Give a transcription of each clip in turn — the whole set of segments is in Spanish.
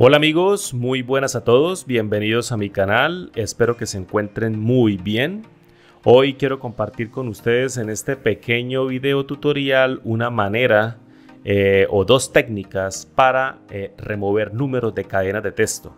Hola amigos, muy buenas a todos, bienvenidos a mi canal, espero que se encuentren muy bien. Hoy quiero compartir con ustedes en este pequeño video tutorial una manera o dos técnicas para remover números de cadenas de texto.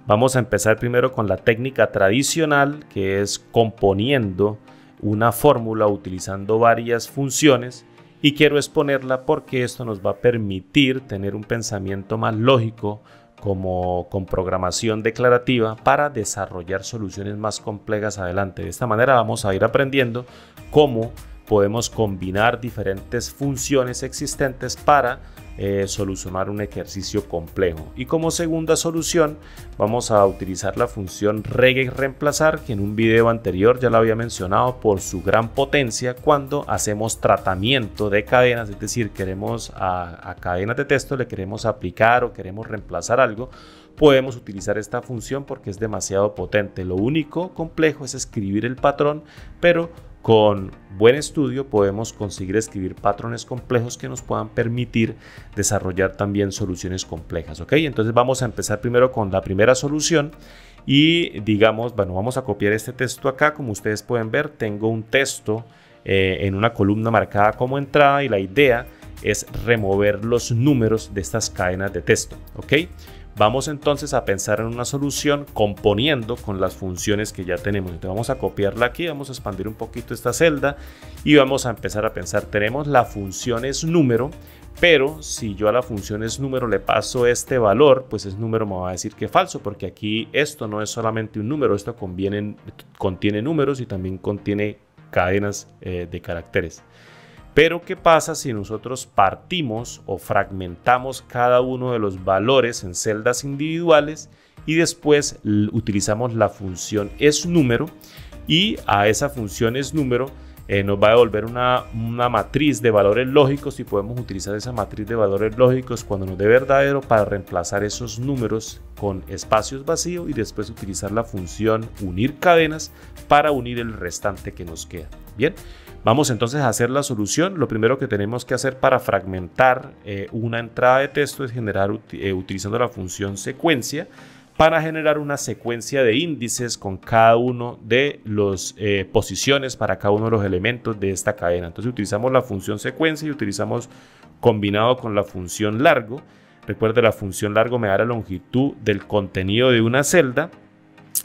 Vamos a empezar primero con la técnica tradicional, que es componiendo una fórmula utilizando varias funciones, y quiero exponerla porque esto nos va a permitir tener un pensamiento más lógico como con programación declarativa para desarrollar soluciones más complejas adelante. De esta manera vamos a ir aprendiendo cómo podemos combinar diferentes funciones existentes para solucionar un ejercicio complejo. Y como segunda solución vamos a utilizar la función regereemplazar, que en un video anterior ya la había mencionado por su gran potencia cuando hacemos tratamiento de cadenas, es decir, queremos a cadenas de texto le queremos aplicar o queremos reemplazar algo. Podemos utilizar esta función porque es demasiado potente. Lo único complejo es escribir el patrón, pero con buen estudio podemos conseguir escribir patrones complejos que nos puedan permitir desarrollar también soluciones complejas. ¿Ok? Entonces vamos a empezar primero con la primera solución y digamos, bueno, vamos a copiar este texto acá. Como ustedes pueden ver, tengo un texto en una columna marcada como entrada y la idea es remover los números de estas cadenas de texto. ¿Ok? Vamos entonces a pensar en una solución componiendo con las funciones que ya tenemos. Entonces vamos a copiarla aquí, vamos a expandir un poquito esta celda y vamos a empezar a pensar. Tenemos la función es número, pero si yo a la función es número le paso este valor, pues es número me va a decir que es falso, porque aquí esto no es solamente un número, esto contiene números y también contiene cadenas de caracteres. Pero ¿qué pasa si nosotros partimos o fragmentamos cada uno de los valores en celdas individuales y después utilizamos la función esNúmero y a esa función esNúmero nos va a devolver una matriz de valores lógicos y podemos utilizar esa matriz de valores lógicos cuando nos dé verdadero para reemplazar esos números con espacios vacíos y después utilizar la función unir cadenas para unir el restante que nos queda. Bien. Vamos entonces a hacer la solución. Lo primero que tenemos que hacer para fragmentar una entrada de texto es generar utilizando la función secuencia para generar una secuencia de índices con cada uno de las posiciones para cada uno de los elementos de esta cadena. Entonces utilizamos la función secuencia y utilizamos combinado con la función largo. Recuerde, la función largo me da la longitud del contenido de una celda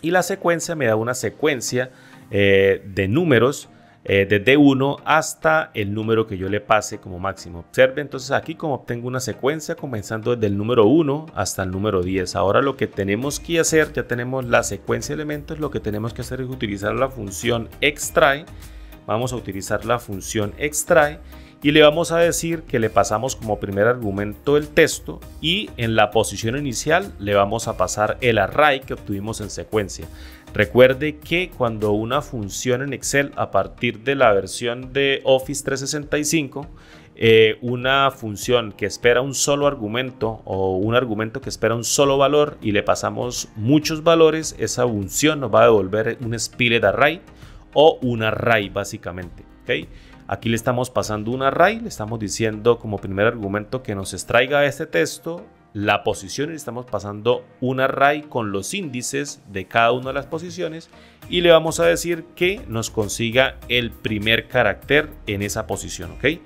y la secuencia me da una secuencia de números desde 1 hasta el número que yo le pase como máximo. Observe entonces aquí como obtengo una secuencia comenzando desde el número 1 hasta el número 10. Ahora lo que tenemos que hacer, ya tenemos la secuencia de elementos, lo que tenemos que hacer es utilizar la función extrae. Vamos a utilizar la función extrae y le vamos a decir que le pasamos como primer argumento el texto y en la posición inicial le vamos a pasar el array que obtuvimos en secuencia. Recuerde que cuando una función en Excel a partir de la versión de Office 365, una función que espera un solo argumento o un argumento que espera un solo valor y le pasamos muchos valores, esa función nos va a devolver un split array o un array básicamente. ¿Okay? Aquí le estamos pasando un array, le estamos diciendo como primer argumento que nos extraiga este texto, la posición y le estamos pasando un array con los índices de cada una de las posiciones y le vamos a decir que nos consiga el primer carácter en esa posición. ¿Ok?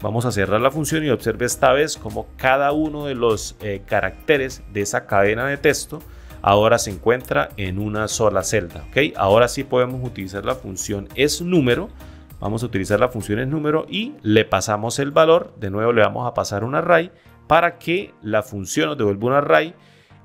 Vamos a cerrar la función y observe esta vez como cada uno de los caracteres de esa cadena de texto ahora se encuentra en una sola celda. ¿Ok? Ahora sí podemos utilizar la función esNúmero. Vamos a utilizar la función esNúmero y le pasamos el valor. De nuevo le vamos a pasar un array para que la función nos devuelva un array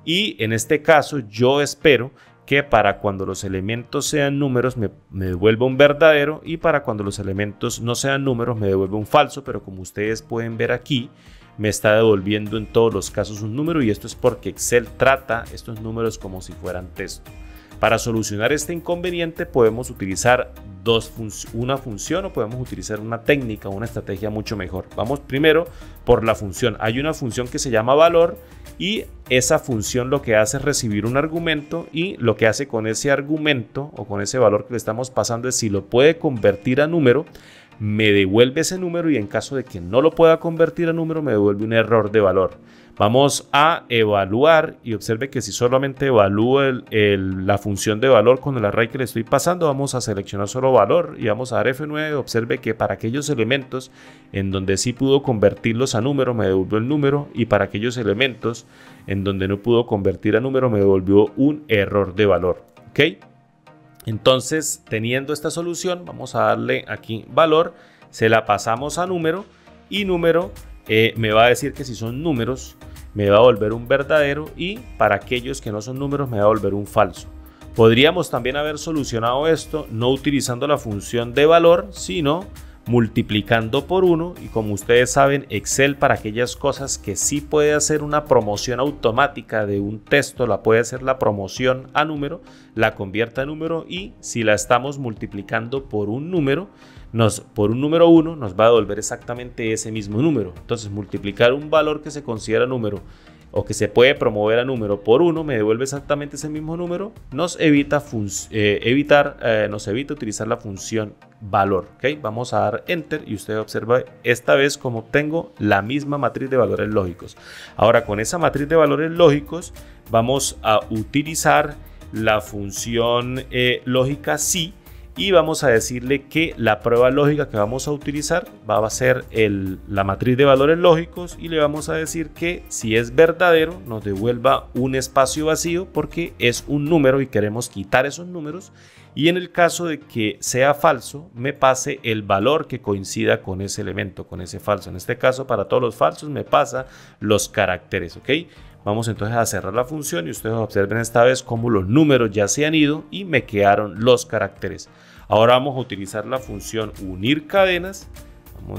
y en este caso yo espero que para cuando los elementos sean números me devuelva un verdadero y para cuando los elementos no sean números me devuelva un falso, pero como ustedes pueden ver aquí me está devolviendo en todos los casos un número y esto es porque Excel trata estos números como si fueran texto. Para solucionar este inconveniente podemos utilizar una función o podemos utilizar una técnica o una estrategia mucho mejor. Vamos primero por la función. Hay una función que se llama valor y esa función lo que hace es recibir un argumento y lo que hace con ese argumento o con ese valor que le estamos pasando es si lo puede convertir a número, me devuelve ese número y en caso de que no lo pueda convertir a número me devuelve un error de valor. Vamos a evaluar y observe que si solamente evalúo la función de valor con el array que le estoy pasando, vamos a seleccionar solo valor y vamos a dar F9. Observe que para aquellos elementos en donde sí pudo convertirlos a número me devolvió el número, y para aquellos elementos en donde no pudo convertir a número me devolvió un error de valor. ¿Ok? Entonces, teniendo esta solución, vamos a darle aquí valor, se la pasamos a número y número me va a decir que si son números me va a volver un verdadero, y para aquellos que no son números me va a volver un falso. Podríamos también haber solucionado esto no utilizando la función de valor, sino multiplicando por 1, y como ustedes saben, Excel para aquellas cosas que sí puede hacer una promoción automática de un texto, la puede hacer la promoción a número, la convierte a número, y si la estamos multiplicando por un número, por un número 1 nos va a devolver exactamente ese mismo número. Entonces multiplicar un valor que se considera número o que se puede promover a número por 1 me devuelve exactamente ese mismo número, nos evita utilizar la función valor. ¿Okay? Vamos a dar enter y usted observa esta vez como obtengo la misma matriz de valores lógicos. Ahora, con esa matriz de valores lógicos vamos a utilizar la función lógica sí, y vamos a decirle que la prueba lógica que vamos a utilizar va a ser la matriz de valores lógicos, y le vamos a decir que si es verdadero nos devuelva un espacio vacío porque es un número y queremos quitar esos números, y en el caso de que sea falso me pase el valor que coincida con ese elemento, con ese falso. En este caso, para todos los falsos me pasa los caracteres. ¿Ok? Vamos entonces a cerrar la función y ustedes observen esta vez cómo los números ya se han ido y me quedaron los caracteres. Ahora vamos a utilizar la función unir cadenas.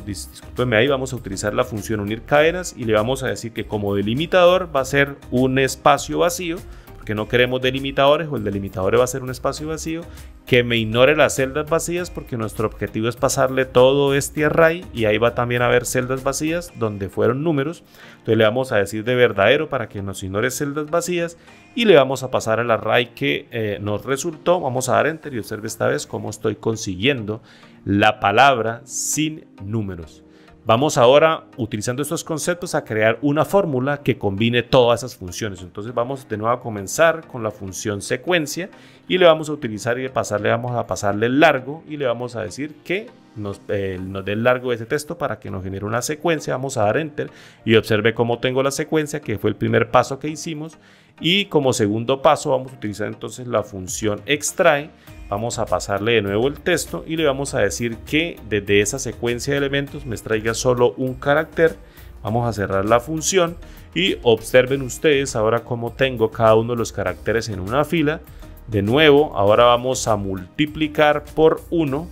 Discúlpenme ahí, vamos a utilizar la función unir cadenas y le vamos a decir que como delimitador va a ser un espacio vacío, porque no queremos delimitadores, o el delimitador va a ser un espacio vacío, que me ignore las celdas vacías porque nuestro objetivo es pasarle todo este array y ahí va también a haber celdas vacías donde fueron números. Entonces le vamos a decir de verdadero para que nos ignore celdas vacías y le vamos a pasar el array que nos resultó. Vamos a dar enter y observe esta vez cómo estoy consiguiendo la palabra sin números. Vamos ahora, utilizando estos conceptos, a crear una fórmula que combine todas esas funciones. Entonces vamos de nuevo a comenzar con la función secuencia y le vamos a utilizar y vamos a pasarle el largo y le vamos a decir que nos dé el largo de ese texto para que nos genere una secuencia. Vamos a dar enter y observe cómo tengo la secuencia, que fue el primer paso que hicimos, y como segundo paso vamos a utilizar entonces la función extrae. Vamos a pasarle de nuevo el texto y le vamos a decir que desde esa secuencia de elementos me extraiga solo un carácter. Vamos a cerrar la función y observen ustedes ahora cómo tengo cada uno de los caracteres en una fila. De nuevo, ahora vamos a multiplicar por 1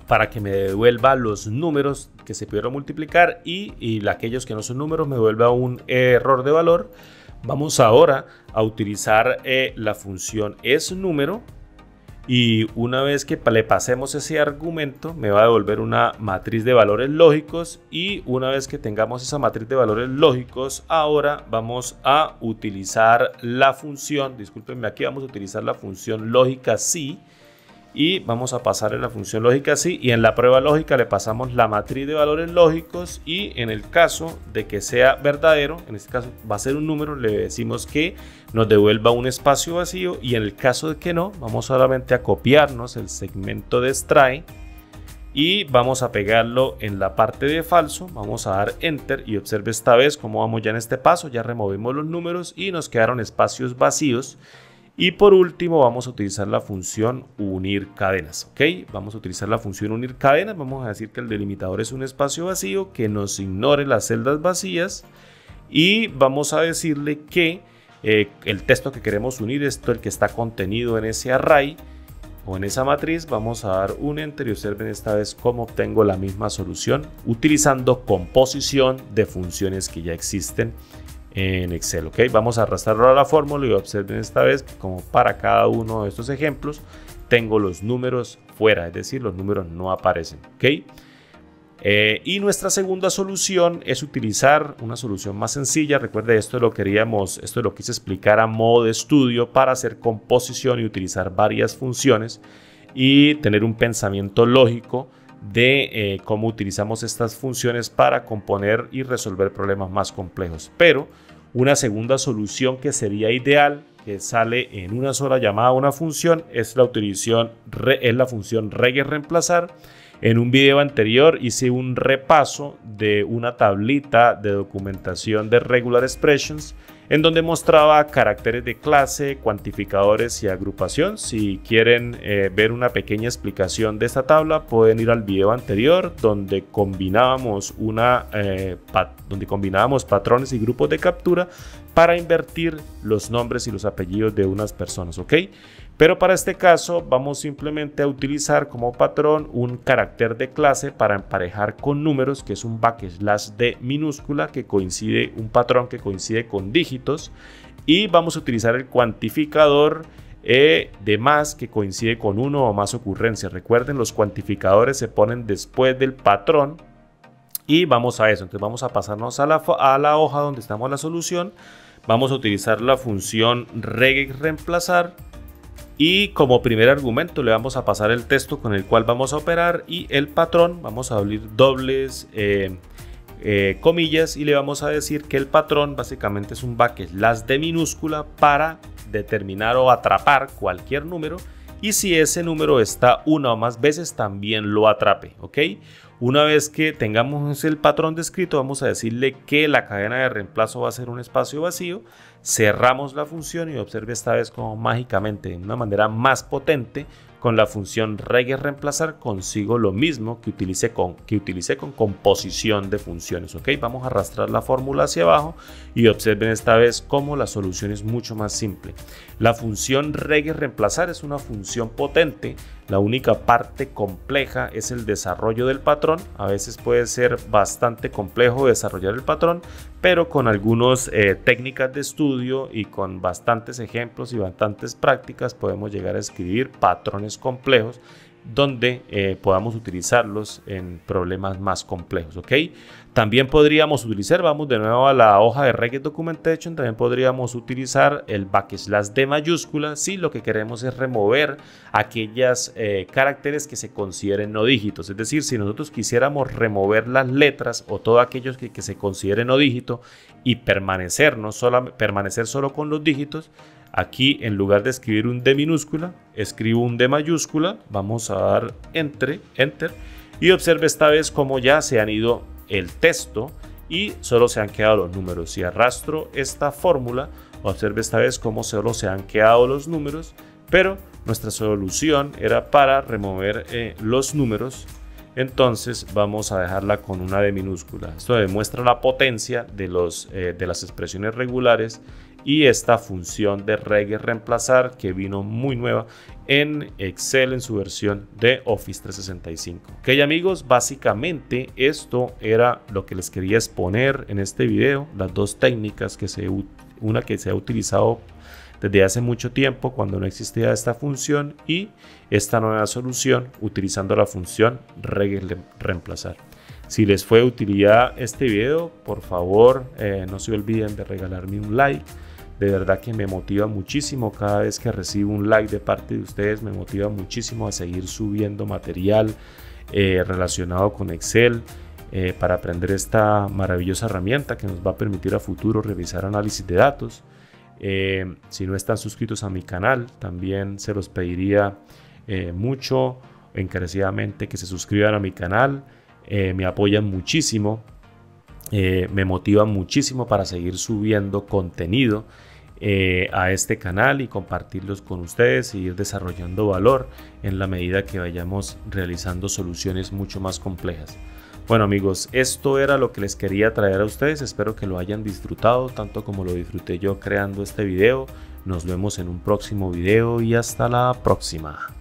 para que me devuelva los números que se pudieron multiplicar y aquellos que no son números me devuelva un error de valor. Vamos ahora a utilizar la función esNúmero. Y una vez que le pasemos ese argumento me va a devolver una matriz de valores lógicos, y una vez que tengamos esa matriz de valores lógicos ahora vamos a utilizar la función, discúlpenme, aquí vamos a utilizar la función lógica sí y vamos a pasarle la función lógica sí, y en la prueba lógica le pasamos la matriz de valores lógicos, y en el caso de que sea verdadero, en este caso va a ser un número, le decimos que nos devuelva un espacio vacío, y en el caso de que no, vamos solamente a copiarnos el segmento de extrae y vamos a pegarlo en la parte de falso. Vamos a dar enter y observe esta vez cómo vamos ya en este paso, ya removimos los números y nos quedaron espacios vacíos. Y por último vamos a utilizar la función unir cadenas. ¿Ok? Vamos a utilizar la función unir cadenas. Vamos a decir que el delimitador es un espacio vacío que nos ignore las celdas vacías, y vamos a decirle que el texto que queremos unir es el que está contenido en ese array o en esa matriz. Vamos a dar un enter y observen esta vez cómo obtengo la misma solución utilizando composición de funciones que ya existen en Excel. ¿Ok? Vamos a arrastrarlo a la fórmula y observen esta vez como para cada uno de estos ejemplos tengo los números fuera, es decir, los números no aparecen. ¿Ok? Y nuestra segunda solución es utilizar una solución más sencilla. Recuerde, esto lo quise explicar a modo de estudio para hacer composición y utilizar varias funciones y tener un pensamiento lógico de cómo utilizamos estas funciones para componer y resolver problemas más complejos. Pero una segunda solución que sería ideal, que sale en una sola llamada a una función, es la función regereemplazar. En un video anterior hice un repaso de una tablita de documentación de regular expressions en donde mostraba caracteres de clase, cuantificadores y agrupación. Si quieren ver una pequeña explicación de esta tabla, pueden ir al video anterior donde combinábamos patrones y grupos de captura para invertir los nombres y los apellidos de unas personas, ¿ok? Pero para este caso vamos simplemente a utilizar como patrón un carácter de clase para emparejar con números, que es un \d minúscula un patrón que coincide con dígitos, y vamos a utilizar el cuantificador de más, que coincide con uno o más ocurrencias. Recuerden, los cuantificadores se ponen después del patrón y vamos a eso. Entonces vamos a pasarnos a la hoja donde estamos la solución. Vamos a utilizar la función regereemplazar. Y como primer argumento le vamos a pasar el texto con el cual vamos a operar, y el patrón vamos a abrir dobles comillas y le vamos a decir que el patrón básicamente es un \d minúscula para determinar o atrapar cualquier número, y si ese número está una o más veces también lo atrape, ¿ok? Una vez que tengamos el patrón descrito, vamos a decirle que la cadena de reemplazo va a ser un espacio vacío. Cerramos la función y observe esta vez como mágicamente, de una manera más potente, con la función regereemplazar consigo lo mismo que utilicé con composición de funciones, ¿ok? Vamos a arrastrar la fórmula hacia abajo y observen esta vez cómo la solución es mucho más simple. La función regereemplazar es una función potente. La única parte compleja es el desarrollo del patrón. A veces puede ser bastante complejo desarrollar el patrón, pero con algunas técnicas de estudio y con bastantes ejemplos y bastantes prácticas podemos llegar a escribir patrones complejos donde podamos utilizarlos en problemas más complejos, ¿ok? También podríamos utilizar, vamos de nuevo a la hoja de Reged Documentation, también podríamos utilizar el \d mayúscula si lo que queremos es remover aquellas caracteres que se consideren no dígitos. Es decir, si nosotros quisiéramos remover las letras o todo aquellos que se consideren no dígito y permanecer solo con los dígitos, aquí en lugar de escribir un D minúscula, escribo un D mayúscula, vamos a dar enter y observe esta vez cómo ya se han ido el texto y solo se han quedado los números. Si arrastro esta fórmula, observe esta vez cómo solo se han quedado los números, pero nuestra solución era para remover los números. Entonces vamos a dejarla con una D minúscula. Esto demuestra la potencia de las expresiones regulares y esta función de regereemplazar, que vino muy nueva en Excel en su versión de Office 365. Ok, amigos, básicamente esto era lo que les quería exponer en este video. Las dos técnicas, una que se ha utilizado desde hace mucho tiempo cuando no existía esta función, y esta nueva solución utilizando la función regereemplazar. Si les fue de utilidad este video, por favor no se olviden de regalarme un like. De verdad que me motiva muchísimo cada vez que recibo un like de parte de ustedes. Me motiva muchísimo a seguir subiendo material relacionado con Excel para aprender esta maravillosa herramienta que nos va a permitir a futuro realizar análisis de datos. Si no están suscritos a mi canal, también se los pediría mucho, encarecidamente, que se suscriban a mi canal. Me apoyan muchísimo, me motivan muchísimo para seguir subiendo contenido a este canal y compartirlos con ustedes y ir desarrollando valor en la medida que vayamos realizando soluciones mucho más complejas. Bueno, amigos, esto era lo que les quería traer a ustedes. Espero que lo hayan disfrutado tanto como lo disfruté yo creando este video. Nos vemos en un próximo video y hasta la próxima.